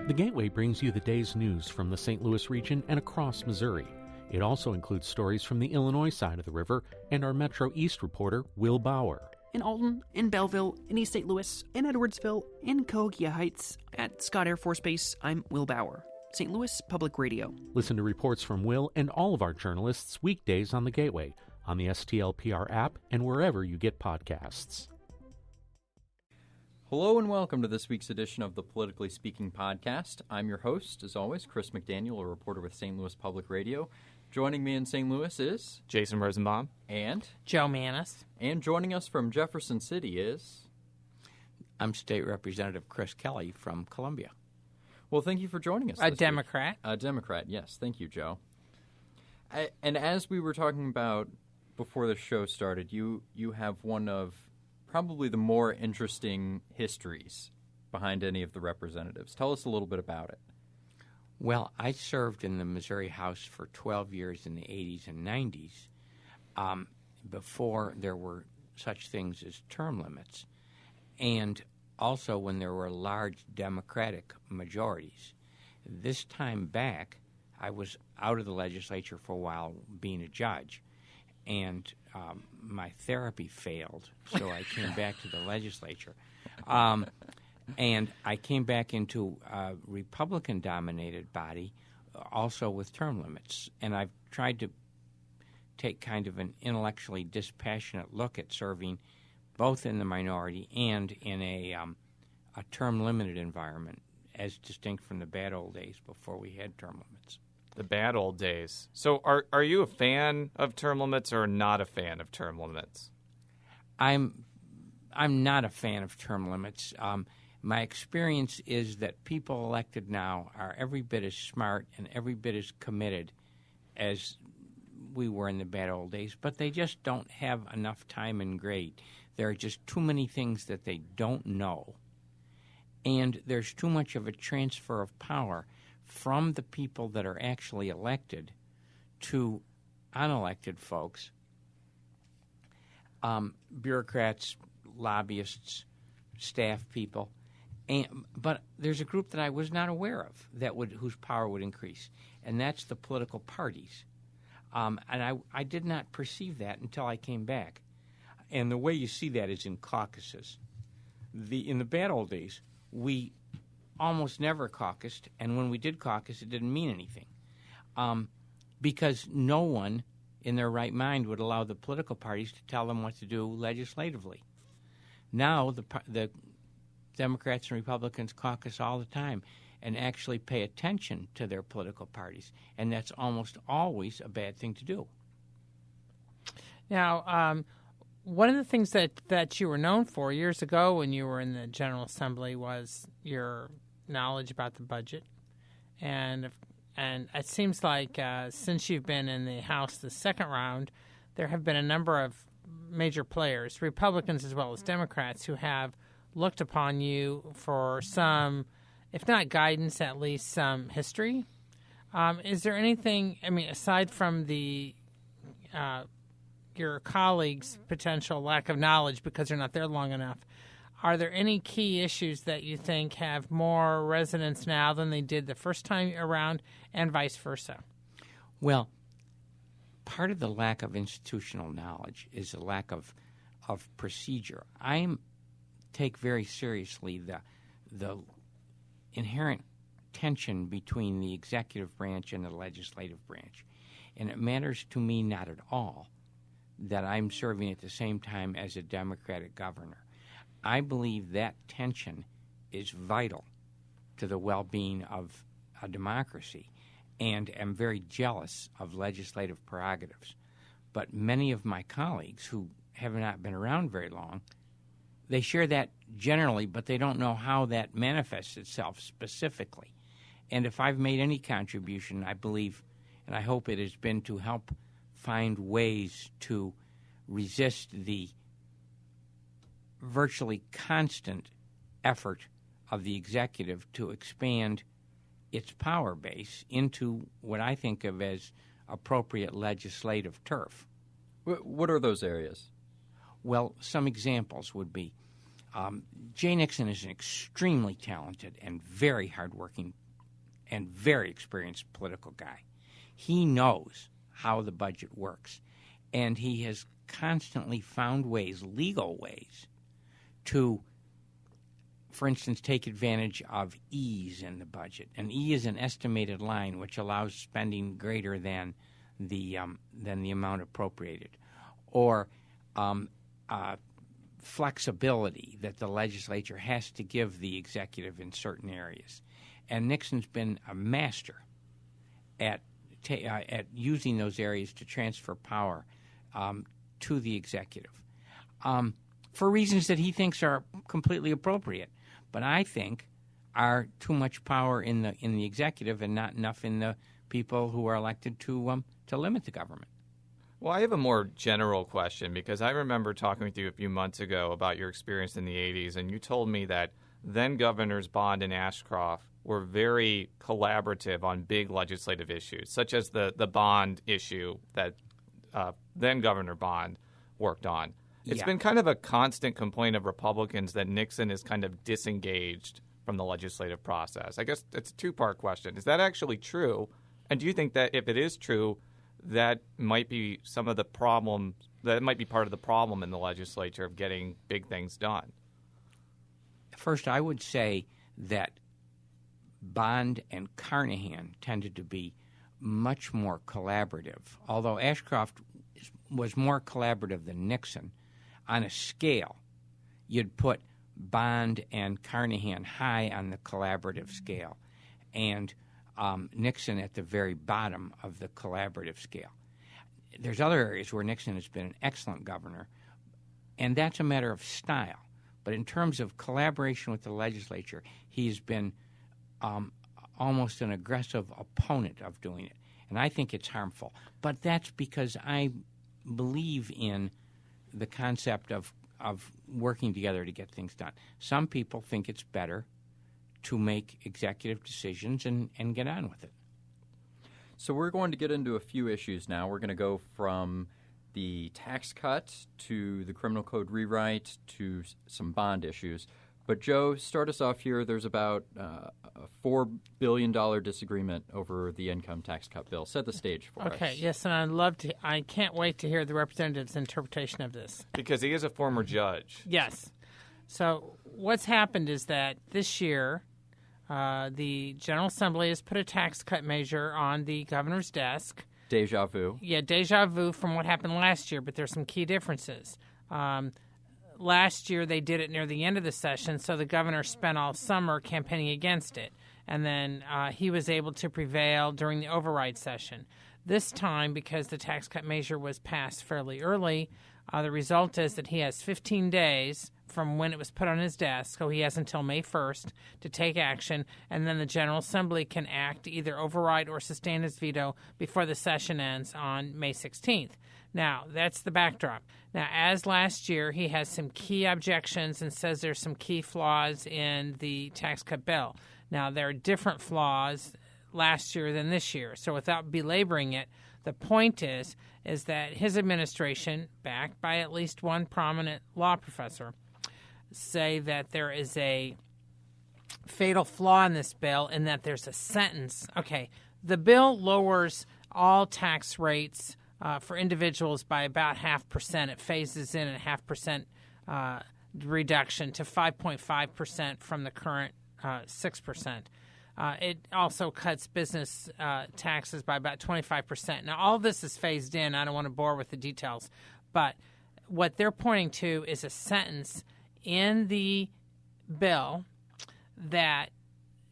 The Gateway brings you the day's news from the St. Louis region and across Missouri. It also includes stories from the Illinois side of the river and our Metro East reporter, Will Bauer. In Alton, in Belleville, in East St. Louis, in Edwardsville, in Cahokia Heights, at Scott Air Force Base, I'm Will Bauer. St. Louis Public Radio. Listen to reports from Will and all of our journalists weekdays on the Gateway, on the STLPR app, and wherever you get podcasts. Hello and welcome to this week's edition of the Politically Speaking podcast. I'm your host, as always, Chris McDaniel, a reporter with St. Louis Public Radio. Joining me in St. Louis is Jason Rosenbaum and Jo Mannies. And joining us from Jefferson City is I'm State Representative Chris Kelly from Columbia. Well, thank you for joining us. A Democrat. A Democrat, yes. Thank you, Joe. And as we were talking about before the show started, you have one of probably the more interesting histories behind any of the representatives. Tell us a little bit about it. Well, I served in the Missouri House for 12 years in the 80s and 90s before there were such things as term limits, and also when there were large Democratic majorities. This time back, I was out of the legislature for a while being a judge, and my therapy failed, so I came back to the legislature. And I came back into a Republican-dominated body, also with term limits. And I've tried to take kind of an intellectually dispassionate look at serving both in the minority and in a term-limited environment, as distinct from the bad old days before we had term limits. The bad old days. So are you a fan of term limits or not a fan of term limits? I'm not a fan of term limits. My experience is that people elected now are every bit as smart and every bit as committed as we were in the bad old days, but they just don't have enough time and grade. There are just too many things that they don't know, and there's too much of a transfer of power from the people that are actually elected to unelected folks, bureaucrats, lobbyists, staff people. But there's a group that I was not aware of whose power would increase, and that's the political parties. And I did not perceive that until I came back. And the way you see that is in caucuses. In the bad old days, we almost never caucused, and when we did caucus, it didn't mean anything, because no one in their right mind would allow the political parties to tell them what to do legislatively. Now the Democrats and Republicans caucus all the time and actually pay attention to their political parties, and that's almost always a bad thing to do. Now, one of the things that you were known for years ago when you were in the General Assembly was your knowledge about the budget, and it seems like since you've been in the House the second round, there have been a number of major players, Republicans as well as Democrats, who have looked upon you for some, if not guidance, at least some history. Is there anything, aside from your colleagues' potential lack of knowledge because they're not there long enough, are there any key issues that you think have more resonance now than they did the first time around, and vice versa? Well, part of the lack of institutional knowledge is a lack of procedure. I take very seriously the inherent tension between the executive branch and the legislative branch. And it matters to me not at all that I'm serving at the same time as a Democratic governor. I believe that tension is vital to the well-being of a democracy, and am very jealous of legislative prerogatives. But many of my colleagues who have not been around very long, they share that generally, but they don't know how that manifests itself specifically. And if I've made any contribution, I believe, and I hope it has been to help find ways to resist the virtually constant effort of the executive to expand its power base into what I think of as appropriate legislative turf. What are those areas? Well, some examples would be Jay Nixon is an extremely talented and very hardworking and very experienced political guy. He knows how the budget works, and he has constantly found ways, legal ways, to, for instance, take advantage of E's in the budget. And E is an estimated line which allows spending greater than the amount appropriated, or flexibility that the legislature has to give the executive in certain areas. And Nixon's been a master at using those areas to transfer power to the executive for reasons that he thinks are completely appropriate, but I think are too much power in the executive and not enough in the people who are elected to limit the government. Well, I have a more general question because I remember talking with you a few months ago about your experience in the 80s, and you told me that then Governors Bond and Ashcroft were very collaborative on big legislative issues, such as the bond issue that then Governor Bond worked on. It's been kind of a constant complaint of Republicans that Nixon is kind of disengaged from the legislative process. I guess it's a two-part question. Is that actually true? And do you think that if it is true, that might be some of the problem, that might be part of the problem in the legislature of getting big things done? First, I would say that Bond and Carnahan tended to be much more collaborative, although Ashcroft was more collaborative than Nixon. On a scale, you'd put Bond and Carnahan high on the collaborative scale, and Nixon at the very bottom of the collaborative scale. There's other areas where Nixon has been an excellent governor, and that's a matter of style. But in terms of collaboration with the legislature, he's been almost an aggressive opponent of doing it. And I think it's harmful. But that's because I believe in the concept of working together to get things done. Some people think it's better to make executive decisions and get on with it. So we're going to get into a few issues now. We're going to go from the tax cut to the criminal code rewrite to some bond issues. But Joe, start us off here. There's about a $4 billion disagreement over the income tax cut bill. Set the stage for us. Okay, yes, and I can't wait to hear the representative's interpretation of this. Because he is a former judge. Yes. So what's happened is that this year the General Assembly has put a tax cut measure on the governor's desk. Deja vu. Yeah, deja vu from what happened last year, but there's some key differences. Last year they did it near the end of the session, so the governor spent all summer campaigning against it. And then he was able to prevail during the override session. This time, because the tax cut measure was passed fairly early, the result is that he has 15 days from when it was put on his desk, so he has until May 1st to take action, and then the General Assembly can act to either override or sustain his veto before the session ends on May 16th. Now, that's the backdrop. Now, as last year, he has some key objections and says there's some key flaws in the tax cut bill. Now, there are different flaws last year than this year, so without belaboring it, the point is that his administration, backed by at least one prominent law professor, say that there is a fatal flaw in this bill and that there's a sentence. Okay, the bill lowers all tax rates for individuals by about 0.5%. It phases in a 0.5% reduction to 5.5% from the current 6%. It also cuts business taxes by about 25%. Now, all this is phased in. I don't want to bore with the details. But what they're pointing to is a sentence in the bill that,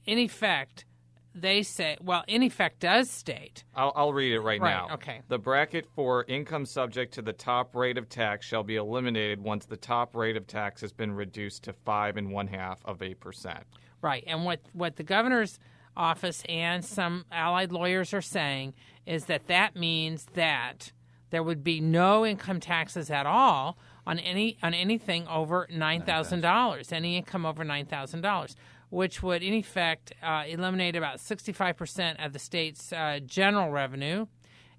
in effect, they say, well, in effect does state. I'll read it right now. Okay. The bracket for income subject to the top rate of tax shall be eliminated once the top rate of tax has been reduced to 5.5%. Right, and what the governor's office and some allied lawyers are saying is that means that there would be no income taxes at all on anything over $9,000, any income over $9,000, which would in effect eliminate about 65% of the state's general revenue,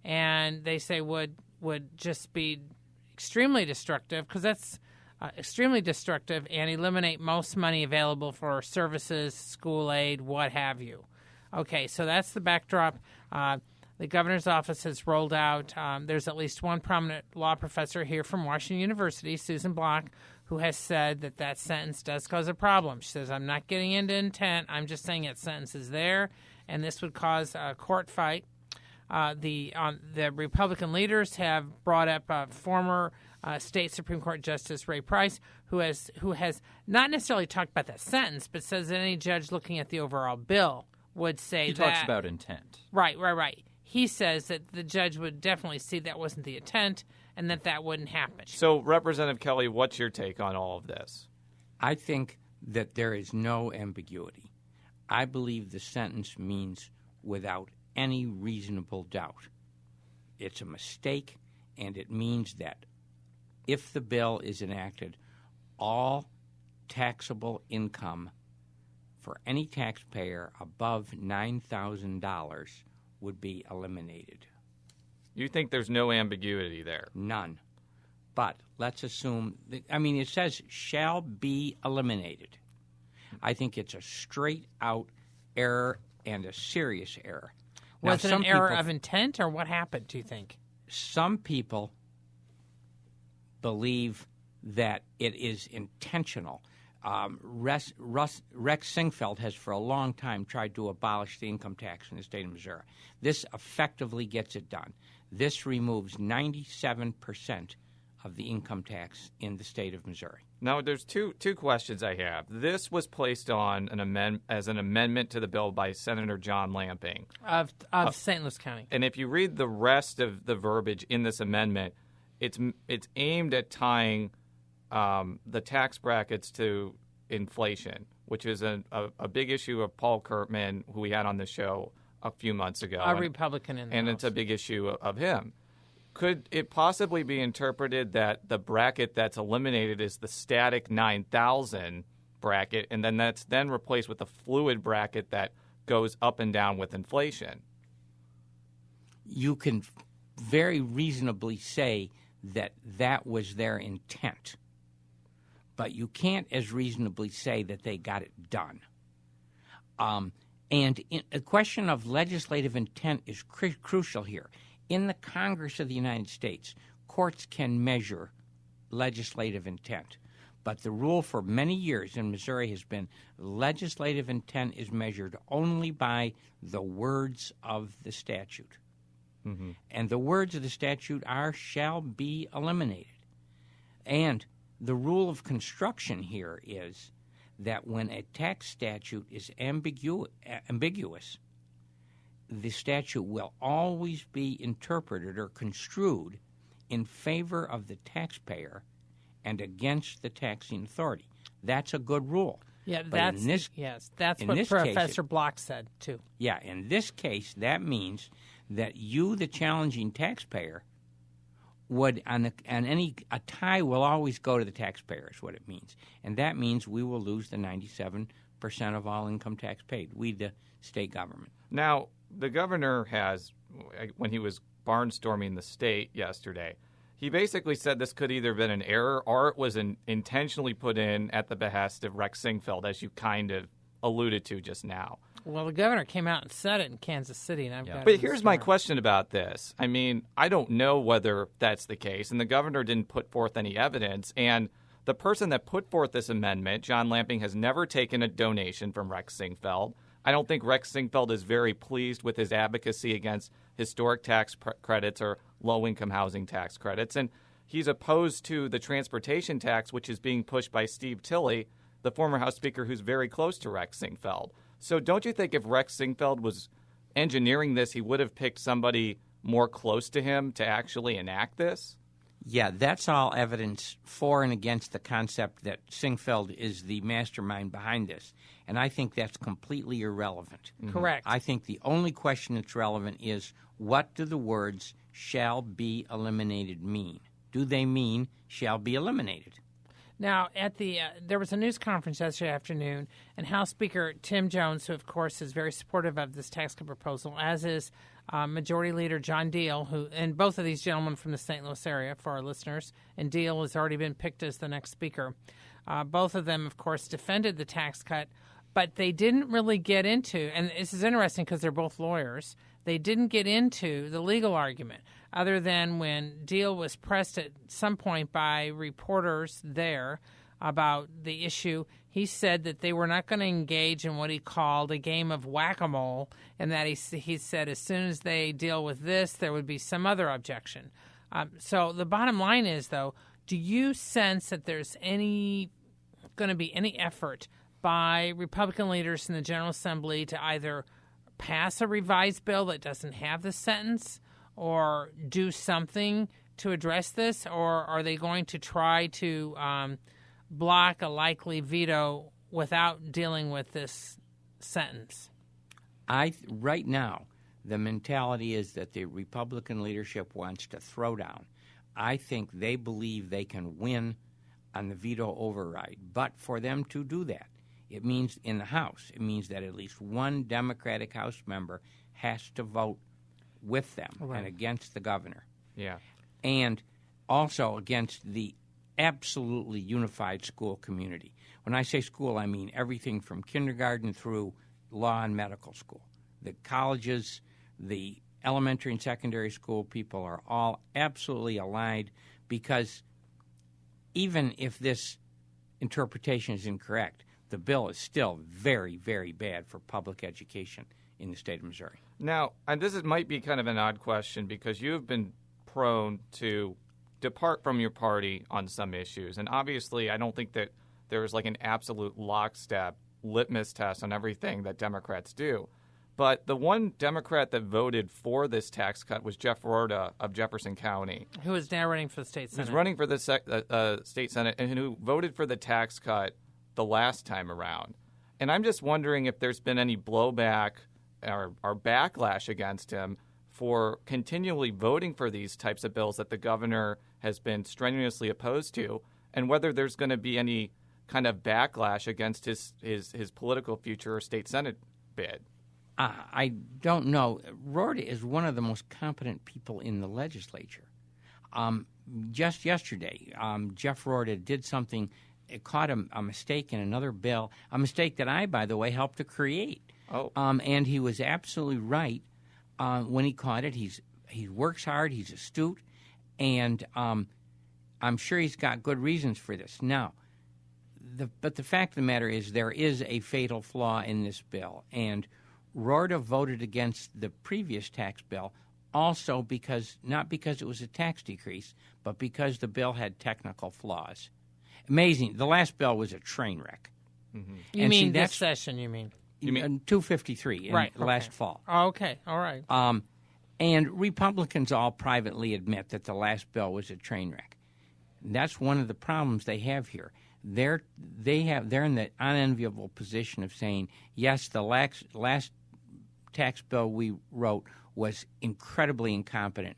and they say would just be extremely destructive because that's extremely destructive and eliminate most money available for services, school aid, what have you. Okay, so that's the backdrop. The governor's office has rolled out, there's at least one prominent law professor here from Washington University, Susan Block, who has said that that sentence does cause a problem. She says, I'm not getting into intent. I'm just saying that sentence is there, and this would cause a court fight. The Republican leaders have brought up former state Supreme Court Justice Ray Price, who has not necessarily talked about that sentence, but says that any judge looking at the overall bill would say he talks about intent. Right. He says that the judge would definitely see that wasn't the intent and that wouldn't happen. So, Representative Kelly, what's your take on all of this? I think that there is no ambiguity. I believe the sentence means without any reasonable doubt. It's a mistake, and it means that if the bill is enacted, all taxable income for any taxpayer above $9,000 would be eliminated. You think there's no ambiguity there? None. But let's assume, it says shall be eliminated. I think it's a straight-out error and a serious error. Was it an error of intent, or what happened, do you think? Some people believe that it is intentional. Rex Sinquefield has for a long time tried to abolish the income tax in the state of Missouri. This effectively gets it done. This removes 97% of the income tax in the state of Missouri. Now, there's two questions I have. This was placed on as an amendment to the bill by Senator John Lamping of St. Louis County. And if you read the rest of the verbiage in this amendment, it's aimed at tying the tax brackets to inflation, which is a big issue of Paul Kurtman, who we had on the show a few months ago. A Republican in the House. It's a big issue of him. Could it possibly be interpreted that the bracket that's eliminated is the static 9,000 bracket, and then that's then replaced with a fluid bracket that goes up and down with inflation? You can very reasonably say that was their intent, but you can't as reasonably say that they got it done. And a question of legislative intent is crucial here. In the Congress of the United States, courts can measure legislative intent. But the rule for many years in Missouri has been legislative intent is measured only by the words of the statute. Mm-hmm. And the words of the statute are shall be eliminated. And the rule of construction here is that when a tax statute is ambiguous, the statute will always be interpreted or construed in favor of the taxpayer and against the taxing authority. That's a good rule. Yeah, that's what Professor Block said, too. Yeah, in this case, that means that you, the challenging taxpayer, would, a tie will always go to the taxpayer is what it means. And that means we will lose the 97% of all income tax paid, we, the state government. Now, the governor has, when he was barnstorming the state yesterday, he basically said this could either have been an error or it was intentionally put in at the behest of Rex Sinquefield, as you kind of alluded to just now. Well, the governor came out and said it in Kansas City. But here's my question about this. I mean, I don't know whether that's the case, and the governor didn't put forth any evidence. And the person that put forth this amendment, John Lamping, has never taken a donation from Rex Sinquefield. I don't think Rex Sinquefield is very pleased with his advocacy against historic tax credits or low-income housing tax credits. And he's opposed to the transportation tax, which is being pushed by Steve Tilley, the former House Speaker who's very close to Rex Sinquefield. So don't you think if Rex Sinquefield was engineering this, he would have picked somebody more close to him to actually enact this? Yeah, that's all evidence for and against the concept that Sinquefield is the mastermind behind this. And I think that's completely irrelevant. Mm-hmm. Correct. I think the only question that's relevant is what do the words shall be eliminated mean? Do they mean shall be eliminated? Now, there was a news conference yesterday afternoon, and House Speaker Tim Jones, who, of course, is very supportive of this tax cut proposal, as is Majority Leader John Deal, and both of these gentlemen from the St. Louis area for our listeners, and Deal has already been picked as the next speaker. Both of them, of course, defended the tax cut, but they didn't really get into, and this is interesting because they're both lawyers, they didn't get into the legal argument, other than when Deal was pressed at some point by reporters there about the issue. He said that they were not going to engage in what he called a game of whack-a-mole, and that he said as soon as they deal with this, there would be some other objection. So the bottom line is, though, do you sense that there's going to be any effort by Republican leaders in the General Assembly to either pass a revised bill that doesn't have the sentence or do something to address this, or are they going to try to block a likely veto without dealing with this sentence? Right now, the mentality is that the Republican leadership wants to throw down. I think they believe they can win on the veto override. But for them to do that, it means in the House, it means that at least one Democratic House member has to vote with them and against the governor. Yeah. And also against the absolutely unified school community. When I say school, I mean everything from kindergarten through law and medical school. The colleges, the elementary and secondary school people are all absolutely aligned, because even if this interpretation is incorrect, the bill is still very, very bad for public education in the state of Missouri. Now, and might be kind of an odd question, because you have been prone to depart from your party on some issues. And obviously, I don't think that there is like an absolute lockstep litmus test on everything that Democrats do. But the one Democrat that voted for this tax cut was Jeff Rorta of Jefferson County, Who is now running for the state senate. who's running for the state senate and who voted for the tax cut the last time around. And I'm just wondering if there's been any blowback or backlash against him for continually voting for these types of bills that the governor has been strenuously opposed to, and whether there's going to be any kind of backlash against his political future or state senate bid. I don't know. Rorta is one of the most competent people in the legislature. Just yesterday, Jeff Rorta did something. It caught a mistake in another bill, a mistake that I, by the way, helped to create. Oh. And he was absolutely right when he caught it. He works hard. He's astute, and I'm sure he's got good reasons for this. Now, but the fact of the matter is there is a fatal flaw in this bill, and Rorta voted against the previous tax bill also not because it was a tax decrease, but because the bill had technical flaws. Amazing. The last bill was a train wreck. Mm-hmm. You mean this session, you mean? 253 last fall. Oh, okay. All right. And Republicans all privately admit that the last bill was a train wreck. And that's one of the problems they have here. They're in the unenviable position of saying, yes, the last tax bill we wrote was incredibly incompetent,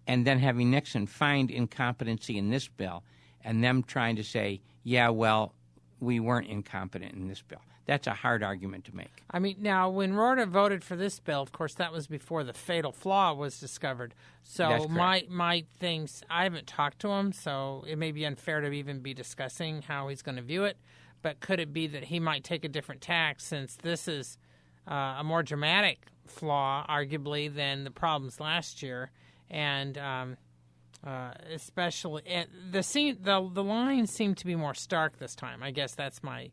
and then having Nixon find incompetency in this bill, and them trying to say, yeah, well, we weren't incompetent in this bill. That's a hard argument to make. I mean, now, when Rorta voted for this bill, of course, that was before the fatal flaw was discovered. So my things, I haven't talked to him, so it may be unfair to even be discussing how he's going to view it. But could it be that he might take a different tack, since this is a more dramatic flaw, arguably, than the problems last year? And especially, the lines seem to be more stark this time. I guess that's my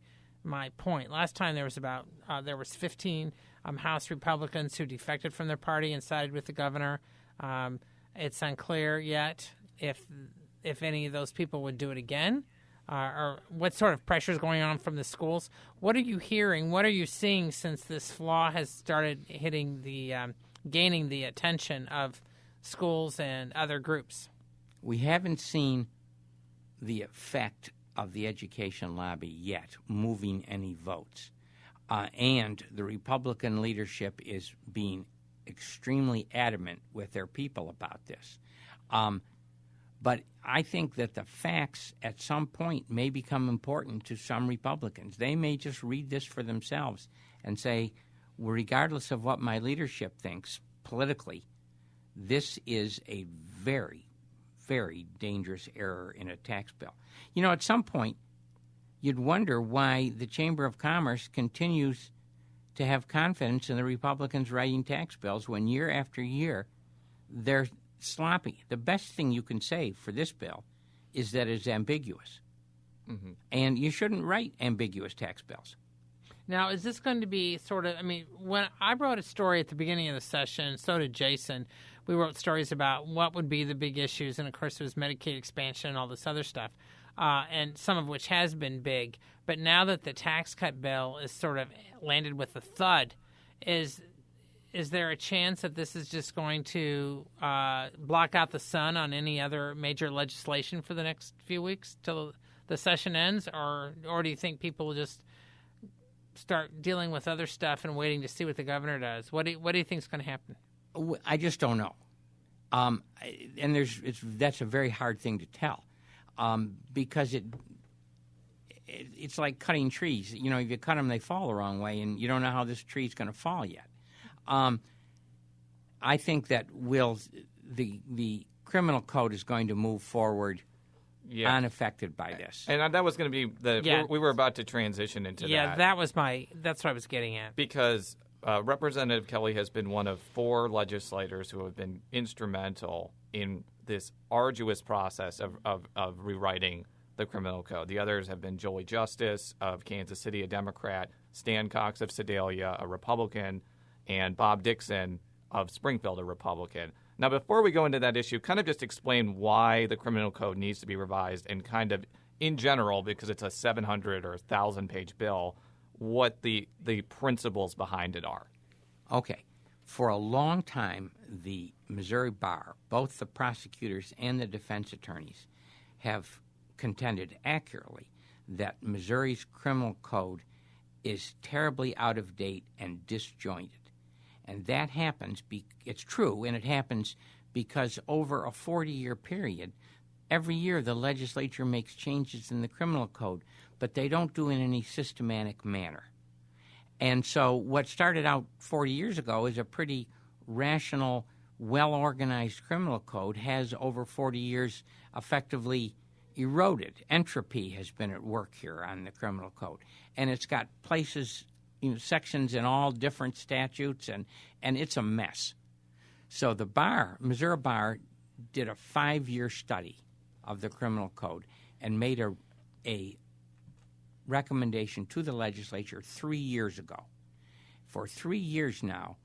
point. Last time there was 15 House Republicans who defected from their party and sided with the governor. It's unclear yet if any of those people would do it again, or what sort of pressure is going on from the schools. What are you hearing? What are you seeing since this flaw has started hitting gaining the attention of schools and other groups? We haven't seen the effect of the education lobby yet moving any votes. And the Republican leadership is being extremely adamant with their people about this. But I think that the facts at some point may become important to some Republicans. They may just read this for themselves and say, regardless of what my leadership thinks politically, this is a very, very dangerous error in a tax bill. At some point, you'd wonder why the Chamber of Commerce continues to have confidence in the Republicans writing tax bills when year after year they're sloppy. The best thing you can say for this bill is that it's ambiguous. Mm-hmm. And you shouldn't write ambiguous tax bills. Now, is this going to be sort of, when I wrote a story at the beginning of the session, so did Jason, we wrote stories about what would be the big issues, and of course it was Medicaid expansion and all this other stuff, and some of which has been big. But now that the tax cut bill is sort of landed with a thud, is there a chance that this is just going to block out the sun on any other major legislation for the next few weeks till the session ends, or do you think people will just start dealing with other stuff and waiting to see what the governor does? What do you think is going to happen? I just don't know, and that's a very hard thing to tell, because it's like cutting trees. If you cut them, they fall the wrong way, and you don't know how this tree is going to fall yet. I think that the criminal code is going to move forward. Yeah. Unaffected by this. And that was going to be we were about to transition into that. Yeah, that's what I was getting at. Because Representative Kelly has been one of 4 legislators who have been instrumental in this arduous process of rewriting the criminal code. The others have been Jolie Justice of Kansas City, a Democrat, Stan Cox of Sedalia, a Republican, and Bob Dixon of Springfield, a Republican. Now, before we go into that issue, kind of just explain why the criminal code needs to be revised and kind of, in general, because it's a 700 or 1,000-page bill, what the principles behind it are. Okay. For a long time, the Missouri Bar, both the prosecutors and the defense attorneys, have contended accurately that Missouri's criminal code is terribly out of date and disjointed. And that happens, it's true, and it happens because over a 40-year period, every year the legislature makes changes in the criminal code, but they don't do it in any systematic manner. And so what started out 40 years ago is a pretty rational, well-organized criminal code has over 40 years effectively eroded. Entropy has been at work here on the criminal code. And it's got places, sections in all different statutes, and it's a mess. So the Missouri Bar, did a 5-year study of the criminal code and made a recommendation to the legislature 3 years ago. For 3 years now,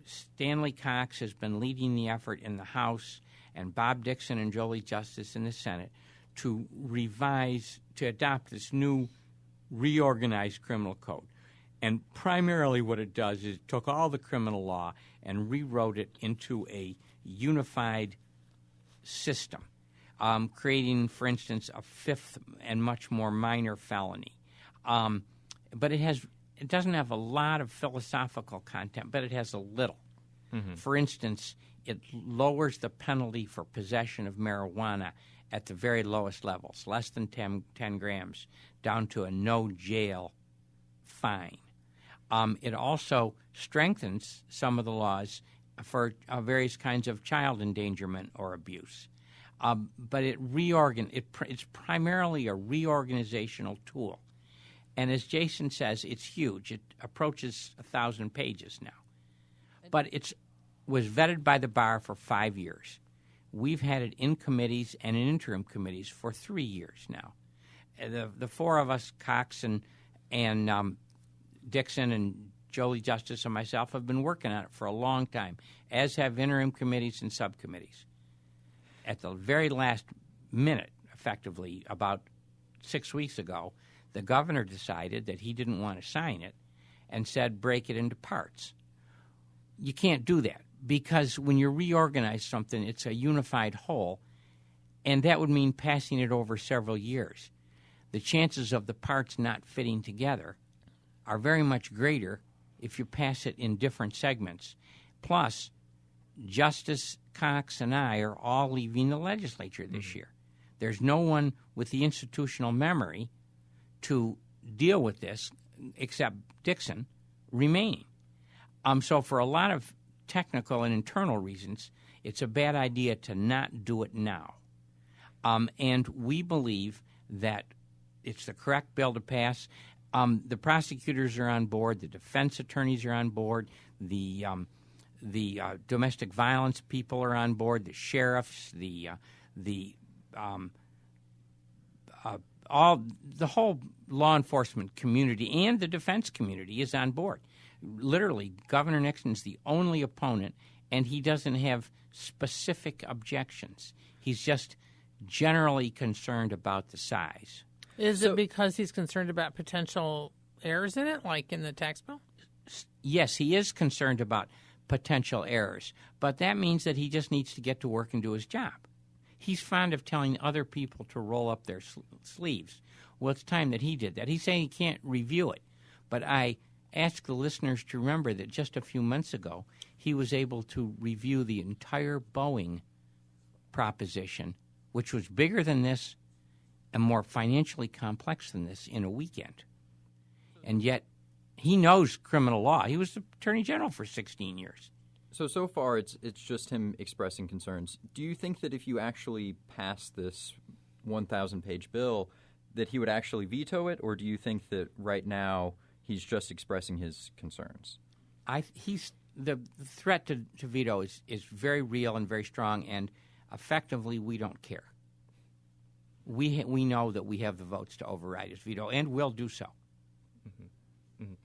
Stanley Cox has been leading the effort in the House, and Bob Dixon and Jolie Justice in the Senate to adopt this new reorganized criminal code. And primarily what it does is it took all the criminal law and rewrote it into a unified system, creating, for instance, a 5th and much more minor felony. But it doesn't have a lot of philosophical content, but it has a little. Mm-hmm. For instance, it lowers the penalty for possession of marijuana at the very lowest levels, less than 10 grams, down to a no-jail fine. It also strengthens some of the laws for various kinds of child endangerment or abuse. But it's primarily a reorganizational tool. And as Jason says, it's huge. It approaches 1,000 pages now. But it was vetted by the Bar for 5 years. We've had it in committees and in interim committees for 3 years now. The 4 of us, Cox and Dixon and Jolie Justice and myself, have been working on it for a long time, as have interim committees and subcommittees. At the very last minute, effectively, about 6 weeks ago, the governor decided that he didn't want to sign it and said break it into parts. You can't do that because when you reorganize something, it's a unified whole, and that would mean passing it over several years. The chances of the parts not fitting together are very much greater if you pass it in different segments. Plus, Justice Cox and I are all leaving the legislature this year. There's no one with the institutional memory to deal with this except Dixon remaining. So for a lot of technical and internal reasons, it's a bad idea to not do it now. And we believe that it's the correct bill to pass. The prosecutors are on board. The defense attorneys are on board. The domestic violence people are on board. The sheriffs, the whole law enforcement community and the defense community is on board. Literally, Governor Nixon's the only opponent, and he doesn't have specific objections. He's just generally concerned about the size. Is it because he's concerned about potential errors in it, like in the tax bill? Yes, he is concerned about potential errors, but that means that he just needs to get to work and do his job. He's fond of telling other people to roll up their sleeves. Well, it's time that he did that. He's saying he can't review it, but I ask the listeners to remember that just a few months ago, he was able to review the entire Boeing proposition, which was bigger than this and more financially complex than this, in a weekend. And yet, he knows criminal law. He was the Attorney General for 16 years. So far, it's just him expressing concerns. Do you think that if you actually pass this 1,000-page bill, that he would actually veto it, or do you think that right now he's just expressing his concerns? The threat to veto is very real and very strong, and effectively we don't care. We know that we have the votes to override his veto, and will do so.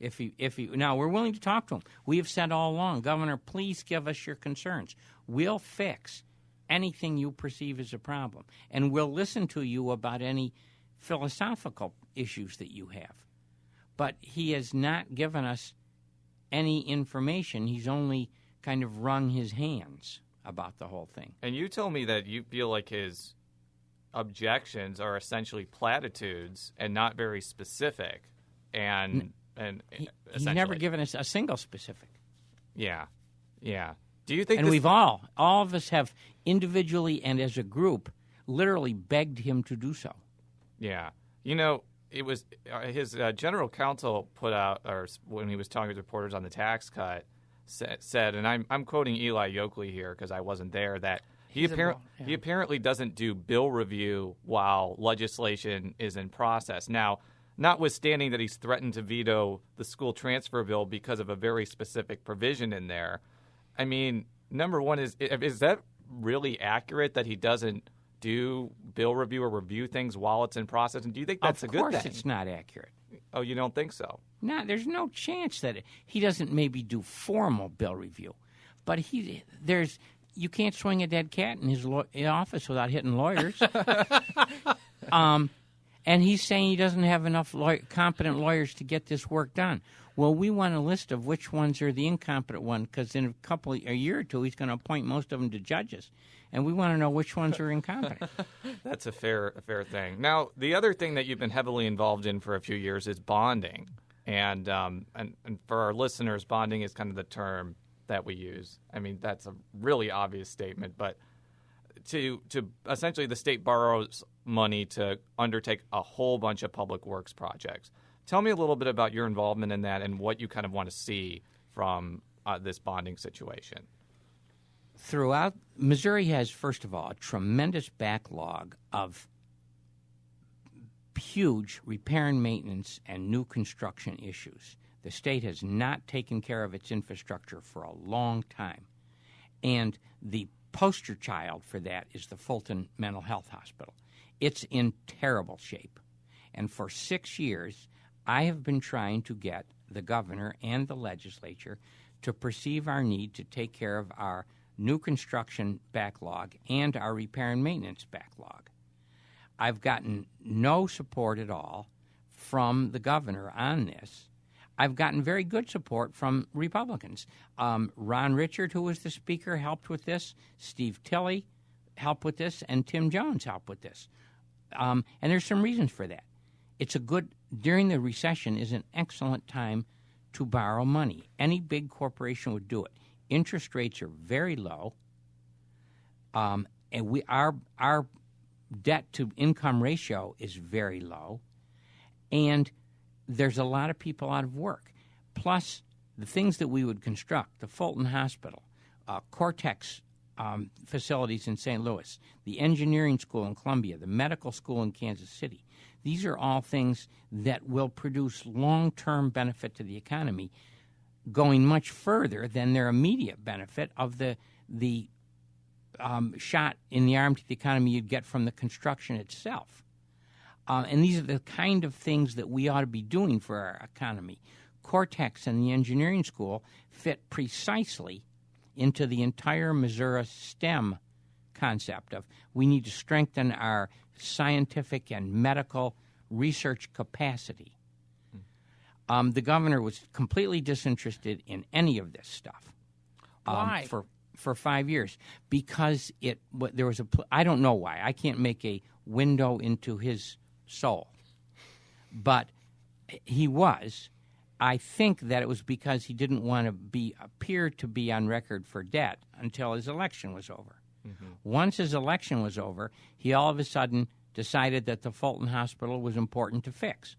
If he now, we're willing to talk to him. We have said all along, Governor, please give us your concerns. We'll fix anything you perceive as a problem, and we'll listen to you about any philosophical issues that you have. But he has not given us any information. He's only kind of wrung his hands about the whole thing. And you told me that you feel like his objections are essentially platitudes and not very specific. And he's never given us a single specific. Yeah. Do you think? And we've all of us have individually and as a group literally begged him to do so. Yeah. It was his general counsel put out, or when he was talking with reporters on the tax cut, said, and I'm quoting Eli Yoakley here because I wasn't there, that he apparently doesn't do bill review while legislation is in process. Now, notwithstanding that he's threatened to veto the school transfer bill because of a very specific provision in there, I mean, number one, is that really accurate that he doesn't do bill review or review things while it's in process? And do you think that's a good thing? Of course it's not accurate. Oh, you don't think so? No, there's no chance that he doesn't maybe do formal bill review. But you can't swing a dead cat in his office without hitting lawyers. And he's saying he doesn't have enough competent lawyers to get this work done. Well, we want a list of which ones are the incompetent ones, because in a year or two, he's going to appoint most of them to judges. And we want to know which ones are incompetent. That's a fair thing. Now, the other thing that you've been heavily involved in for a few years is bonding. And for our listeners, bonding is kind of the term that we use. I mean, that's a really obvious statement, but to essentially the state borrows money to undertake a whole bunch of public works projects. Tell me a little bit about your involvement in that and what you kind of want to see from this bonding situation. Throughout, Missouri has, first of all, a tremendous backlog of huge repair and maintenance and new construction issues. The state has not taken care of its infrastructure for a long time. And the poster child for that is the Fulton Mental Health Hospital. It's in terrible shape. And for 6 years, I have been trying to get the governor and the legislature to perceive our need to take care of our new construction backlog and our repair and maintenance backlog. I've gotten no support at all from the governor on this. I've gotten very good support from Republicans. Ron Richard, who was the speaker, helped with this. Steve Tilley helped with this, and Tim Jones helped with this. And there's some reasons for that. During the recession is an excellent time to borrow money. Any big corporation would do it. Interest rates are very low, and our debt-to-income ratio is very low, and there's a lot of people out of work. Plus, the things that we would construct, the Fulton Hospital, Cortex facilities in St. Louis, the engineering school in Columbia, the medical school in Kansas City, these are all things that will produce long-term benefit to the economy, going much further than their immediate benefit of the shot in the arm to the economy you'd get from the construction itself. And these are the kind of things that we ought to be doing for our economy. Cortex and the engineering school fit precisely into the entire Missouri STEM concept of we need to strengthen our scientific and medical research capacity. The governor was completely disinterested in any of this stuff. Why? For 5 years, because there was I don't know why. I can't make a window into his soul, but he was. I think that it was because he didn't want to appear to be on record for debt until his election was over. Mm-hmm. Once his election was over, he all of a sudden decided that the Fulton Hospital was important to fix.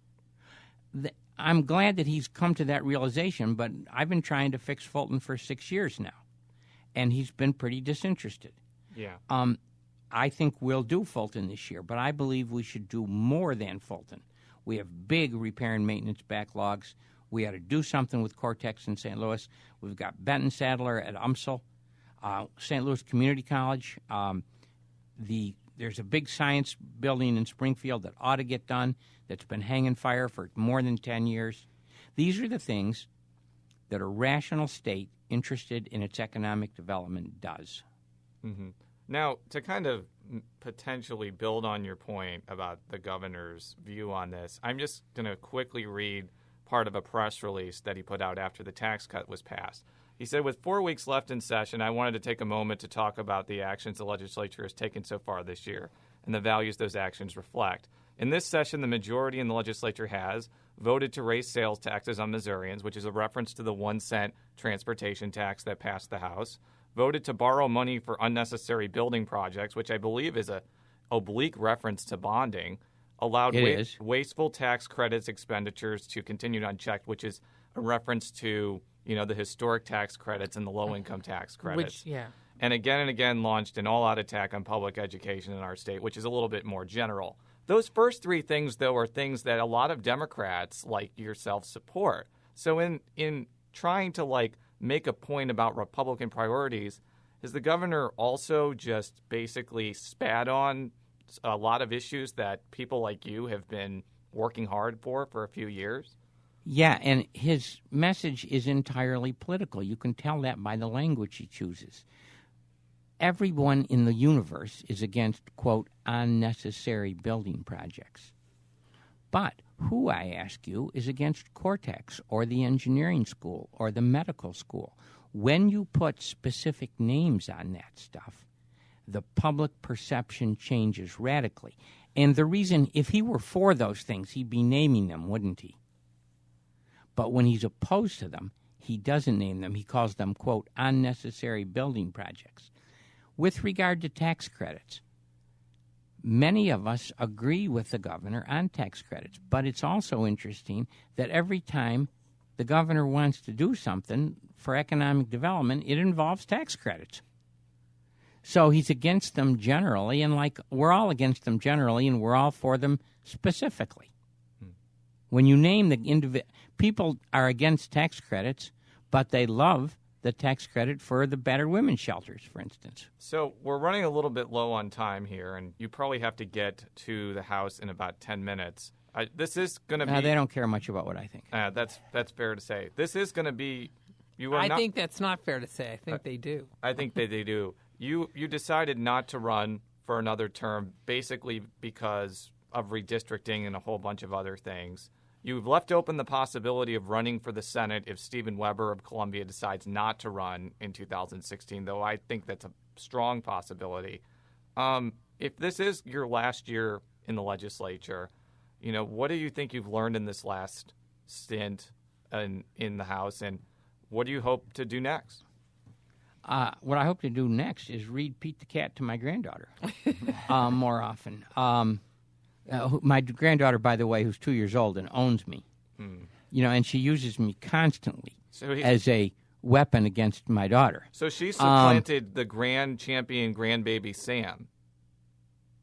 I'm glad that he's come to that realization, but I've been trying to fix Fulton for 6 years now, and he's been pretty disinterested. Yeah. I think we'll do Fulton this year, but I believe we should do more than Fulton. We have big repair and maintenance backlogs. We ought to do something with Cortex in St. Louis. We've got Benton Sadler at UMSL, St. Louis Community College. There's a big science building in Springfield that ought to get done that's been hanging fire for more than 10 years. These are the things that a rational state interested in its economic development does. Mm-hmm. Now, to kind of potentially build on your point about the governor's view on this, I'm just going to quickly read part of a press release that he put out after the tax cut was passed. He said, with 4 weeks left in session, I wanted to take a moment to talk about the actions the legislature has taken so far this year and the values those actions reflect. In this session, the majority in the legislature has voted to raise sales taxes on Missourians, which is a reference to the 1 cent transportation tax that passed the House, voted to borrow money for unnecessary building projects, which I believe is a oblique reference to bonding, allowed wasteful tax credits expenditures to continue unchecked, which is a reference to, the historic tax credits and the low-income tax credits. And again launched an all-out attack on public education in our state, which is a little bit more general. Those first three things, though, are things that a lot of Democrats like yourself support. So in trying to, make a point about Republican priorities, has the governor also just basically spat on a lot of issues that people like you have been working hard for a few years? Yeah, and his message is entirely political. You can tell that by the language he chooses. Everyone in the universe is against, quote, unnecessary building projects. But who, I ask you, is against Cortex or the engineering school or the medical school? When you put specific names on that stuff, the public perception changes radically. And the reason, if he were for those things, he'd be naming them, wouldn't he? But when he's opposed to them, he doesn't name them. He calls them, quote, unnecessary building projects. With regard to tax credits, many of us agree with the governor on tax credits, but it's also interesting that every time the governor wants to do something for economic development, it involves tax credits. So he's against them generally, and we're all against them generally, and we're all for them specifically. When you name the people are against tax credits, but they love the tax credit for the battered women's shelters, for instance. So we're running a little bit low on time here, and you probably have to get to the House in about 10 minutes. This is going to be... They don't care much about what I think. That's fair to say. This is going to be... I think that's not fair to say. I think they do. I think that they do. You decided not to run for another term basically because of redistricting and a whole bunch of other things. You've left open the possibility of running for the Senate if Stephen Weber of Columbia decides not to run in 2016, though I think that's a strong possibility. If this is your last year in the legislature, what do you think you've learned in this last stint in the House, and what do you hope to do next? What I hope to do next is read Pete the Cat to my granddaughter more often. My granddaughter, by the way, who's 2 years old and owns me, and she uses me constantly as a weapon against my daughter. So she supplanted the grand champion grandbaby Sam.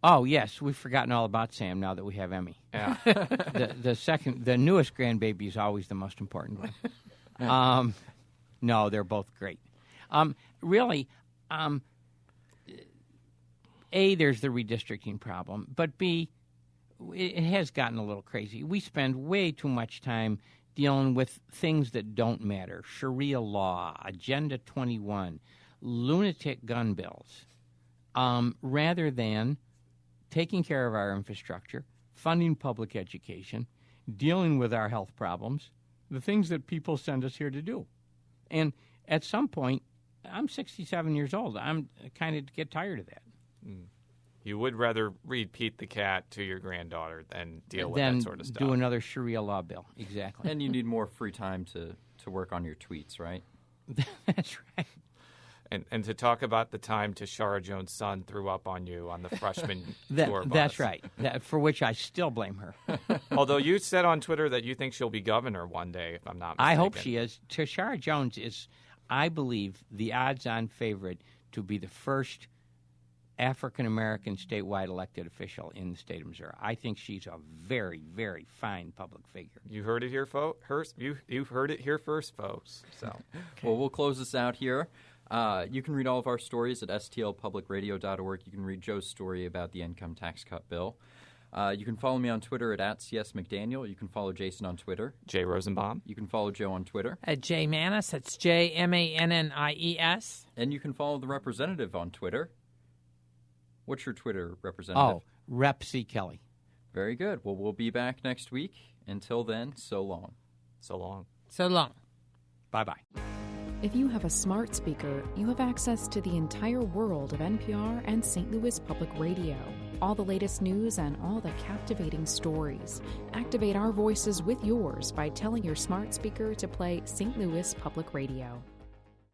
Oh, yes, we've forgotten all about Sam now that we have Emmy. Yeah. The newest grandbaby is always the most important one. No, they're both great. Really, A, there's the redistricting problem, but B, it has gotten a little crazy. We spend way too much time dealing with things that don't matter. Sharia law, Agenda 21, lunatic gun bills, rather than taking care of our infrastructure, funding public education, dealing with our health problems, the things that people send us here to do. And at some point, I'm 67 years old. I'm kind of get tired of that. You would rather read Pete the Cat to your granddaughter than deal with that sort of stuff. Do another Sharia law bill. Exactly. And you need more free time to work on your tweets, right? That's right. And to talk about the time Tashara Jones' son threw up on you on the freshman tour bus. That's right, for which I still blame her. Although you said on Twitter that you think she'll be governor one day, if I'm not mistaken. I hope she is. Tashara Jones is, I believe, the odds-on favorite to be the first African-American statewide elected official in the state of Missouri. I think she's a very, very fine public figure. You heard it here, folks. You've heard it here first, folks. So, okay. Well, we'll close this out here. You can read all of our stories at stlpublicradio.org. You can read Joe's story about the income tax cut bill. You can follow me on Twitter at @CSMcDaniel. You can follow Jason on Twitter. Jay Rosenbaum. You can follow Joe on Twitter. At J Mannies, that's JMannies. And you can follow the representative on Twitter. What's your Twitter representative? Oh, Rep C. Kelly. Very good. Well, we'll be back next week. Until then, so long. So long. So long. Bye-bye. If you have a smart speaker, you have access to the entire world of NPR and St. Louis Public Radio. All the latest news and all the captivating stories. Activate our voices with yours by telling your smart speaker to play St. Louis Public Radio.